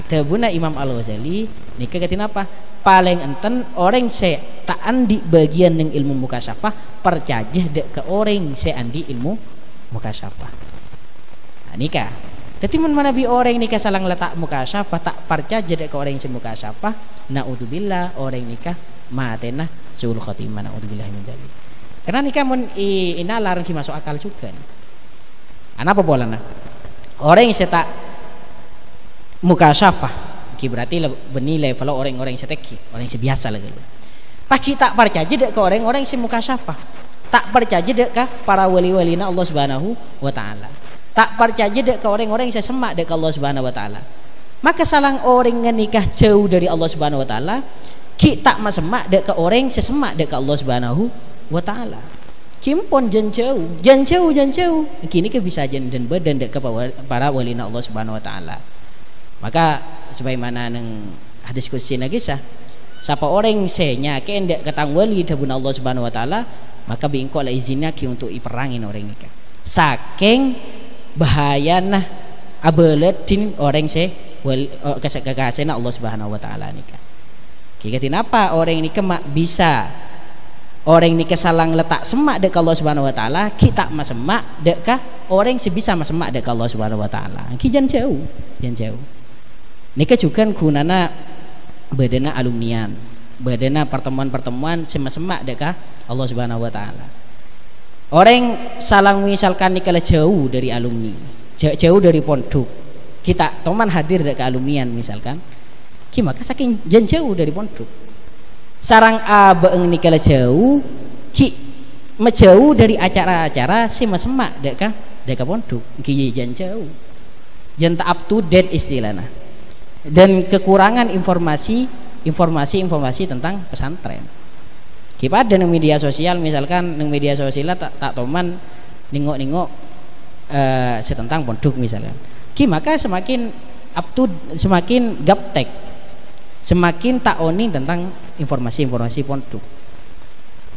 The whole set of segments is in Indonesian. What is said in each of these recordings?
Tabuna Imam Al-Ghazali nikah katin apa? Paling enten orang se tak andi bagian ng ilmu mukasyafah percajah dek ke orang se andi ilmu mukasyafah. Nah, nikah. Tapi manabi orang nikah salang letak mukasyafah tak percaya dek ke orang se mukasyafah. Naudzubillah orang nikah matena suul khotimah. Naudzubillah min dzalik. Karena nikah mun inalarang ki masuk akal juga. Apa bolana? Orang yang tak mukasyafah ki berarti benilai kalau orang-orang yang seteki, orang yang biasa lagi. Pasti tak percaya dek ke orang-orang yang mukasyafah. Tak percaya dek ke para wali-walina Allah Subhanahu wa taala. Tak percaya dek ke orang-orang yang semak dek ke Allah Subhanahu wa taala. Maka salang orang yang nikah jauh dari Allah Subhanahu wa taala, ki tak masemak dek ke orang sesemak dek ke Allah Subhanahu wa taala. Kimpon jan jauh. Kini ke bisa jan dan badan dek ke para walina Allah Subhanahu wa taala. Maka sebagaimana nang hadis qudsi kisah, siapa orang senya ke ndak ketang wali dabun Allah Subhanahu wa taala, maka bingko la izinnya ki untuk iperangin orang nikah. Saking bahayana abeletin orang se kekasihna Allah Subhanahu wa taala nikah. Kikatin apa orang nikah mak bisa orang nikah salang letak semak dek Allah Subhanahu wa taala, kita masemak dek ka orang sebisa masemak dek Allah Subhanahu wa taala. Ki jan jauh. Nikah juga gunana badana alumnian, badana pertemuan-pertemuan semak dek ka Allah Subhanahu wa taala. Orang salang misalkan nikah jauh dari alumni, jauh dari pondok, kita teman hadir dek alumnian misalkan, ki maka saking jan jauh dari pondok. Sarang abeeng nikah jauh, ki menjauh dari acara-acara si masemak dek ka pondok, ki jan jauh, jan tak up to date istilahnya, dan kekurangan informasi tentang pesantren. Kita ada nang media sosial misalkan nang media sosial tak toman nengok setentang pondok misalkan. Ki maka semakin semakin gaptek, semakin tak oni tentang informasi pondok.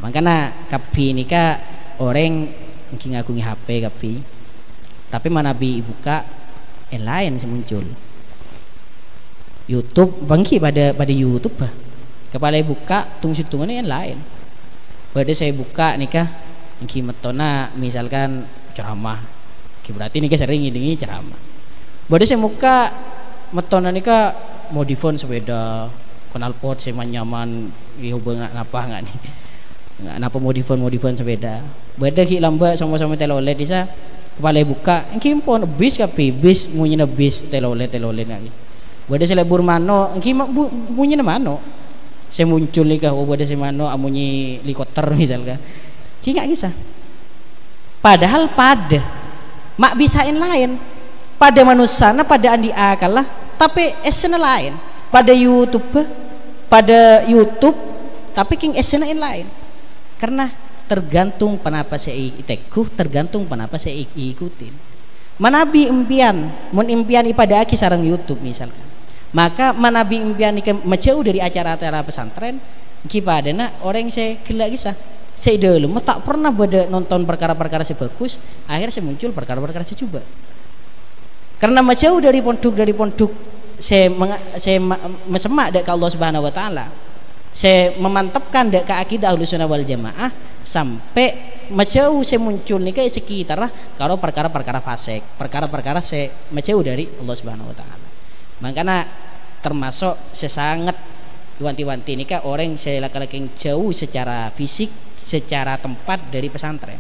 Makanya kapi nikah orang mungkin ngagungi HP kapi, tapi mana bi buka lain semuncul. YouTube bangki pada YouTube bah. Kepala buka tungsi-tungannya yang lain. Pada saya buka nikah niki metona misalkan ceramah. Berarti nikah sering ngidengi ceramah. Pada saya buka metona nikah modifon sepeda, knalpot saya nyaman hubungan apa enggak nih. Enggak napa modifon sepeda. Pada ki lamba sama-sama telolet bisa kepala buka niki pon bis kapi bis munyina bis telolet enggak bisa. Pada saya lebur mano niki munyina mano. Saya muncul nikah pada saya mano amunyi likoter misalkan. Ki enggak bisa. Padahal pada mak bisain lain. Pada manusia pada andi akalah tapi esena lain. Pada YouTube tapi king esena lain. Karena tergantung penapa saya iteku, tergantung penapa saya ikutin. Manabi impian, mun impian ipada aki sarang YouTube misalkan. Maka manabi impian ika menjauh dari acara-acara pesantren, kipadana orang saya gila kisah. Saya dulu tak pernah pada nonton perkara-perkara sebagus, akhirnya saya muncul perkara-perkara saya coba. Karena menjauh dari pondok saya mesemak dek Allah Subhanahu wa taala. Saya memantapkan dek ke akidah Ahlussunnah wal Jamaah sampai menjauh saya muncul nih kayak sekitar lah kalau perkara-perkara fasik, perkara-perkara saya menjauh dari Allah Subhanahu wa taala. Makanya termasuk sesangat wanti-wanti ini kan orang saya laki-laki jauh secara fisik, secara tempat dari pesantren.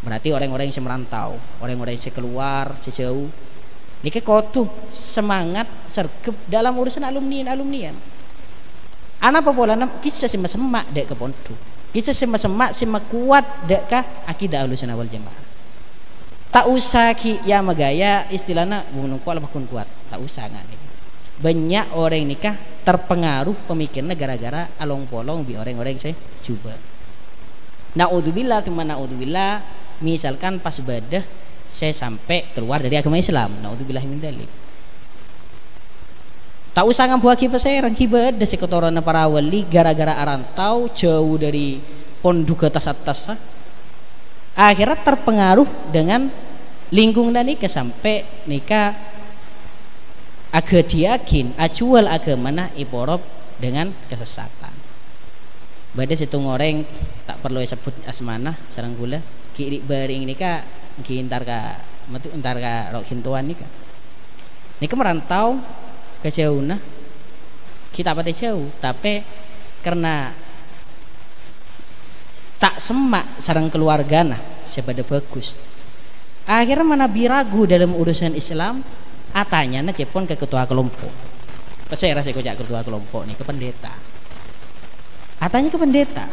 Berarti orang-orang yang merantau, orang-orang yang keluar sejauh. Niki kotu semangat sergep dalam urusan alumnian. Anak apa bola kisah semak dek ke pondok. Kisah semak kuat dek ka akidah Ahlussunnah wal Jamaah. Tak usah ki ya magaya istilahnya bunuh kuat apapun kuat. Tak usah nggak nih. Banyak orang nikah terpengaruh pemikirannya gara-gara along-polong bi orang-orang saya coba. Naudzubillah misalkan pas badah saya sampai keluar dari agama Islam. Naudzubillah min dzalik. Tak usah ngampu aki peserang kibad da sekotoran para wali gara-gara arantau jauh dari pondok atas. Akhirnya terpengaruh dengan lingkungan nikah sampai nikah Aga diakin acual agama nah iporop dengan kesesatan. Bada situng orang tak perlu sebut asmana sarang gula kiri baring ini ka ntar ka rok hintuan nika. Nika merantau ke jauh nah kita pada jauh tapi karena tak semak sarang keluarga nah sebada bagus. Akhirnya mana biragu dalam urusan Islam. Atanya na cepon ke ketua kelompok. Saya rasa kocak ketua kelompok nih ke pendeta. Atanya ke pendeta.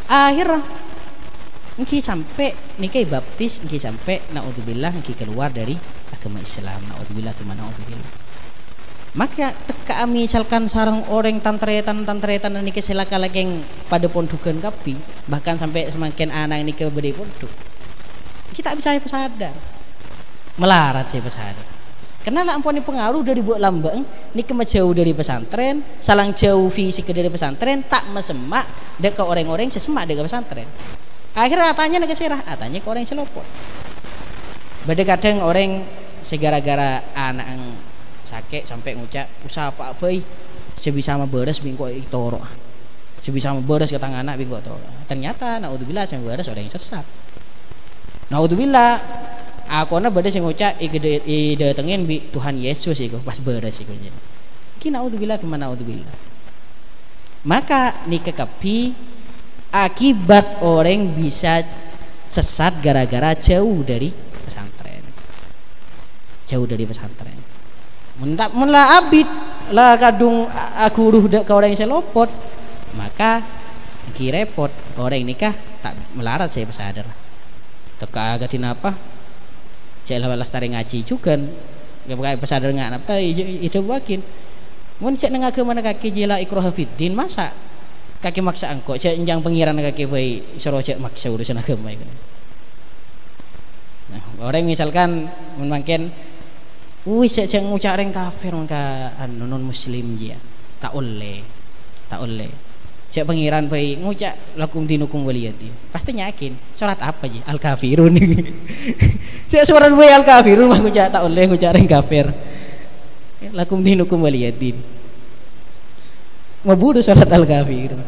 Akhirnya ngki sampai nikai baptis, ngki sampai naudzubillah ngki keluar dari agama Islam. Naudzubillah tuman naudzubillah. Maka teka misalkan sarang orang tantretan niki selaka lagi pada pondukan kapi, bahkan sampai semakin anak ini ke bedi ponduk. Kita bisa sadar. Melarat saya pesantren. Karena lah ampun pengaruh dari buat lambang, ni jauh dari pesantren, salang jauh fisik dari pesantren, tak mesemak dekat orang-orang sesemak dekat pesantren. Akhirnya atanya nak serah, atanya ke orang selopot. Beda kadang orang segara-gara anak yang sakit sampai ngucap usaha apa sebisa mah beres bingko itoro. Sebisa mah beres ke tangan anak bingko toro. Ternyata naudzubillah yang beres orang yang sesat. Naudzubillah aku na bade sing ngucap ide tengin bi Tuhan Yesus iku pas beres iku nya. Ki naudzubillah teman naudzubillah. Maka nikekapi akibat orang bisa sesat gara-gara jauh dari pesantren. Jauh dari pesantren. Mun lah abid lah kadung aku uruh ke orang yang selopot, maka ki repot orang nikah tak melarat saya pesadar. Teka agatin apa? Cek lah lestari ngaji juga gak pakai pesadar nggak apa itu wakin mau cek nengah ke mana kaki jela ikroh fiddin masa kaki maksa angkok cek enjang pengiran kaki bayi suruh cek maksa urusan agama itu. Nah orang misalkan mungkin cek ngucap orang kafir maka non muslim dia tak oleh cek pengiran bayi ngucap lakum dinukum waliyati pasti yakin surat apa aja al kafirun saya surat bayi al kafirun mah ngucap tak oleh ngucap orang kafir lakum dinukum waliyati mabudu surat al kafirun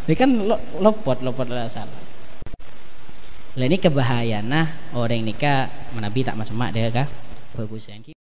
ini kan lopot lah salah lah ini kebahayaan nah orang nikah menabi tak masemak dia kah bagusnya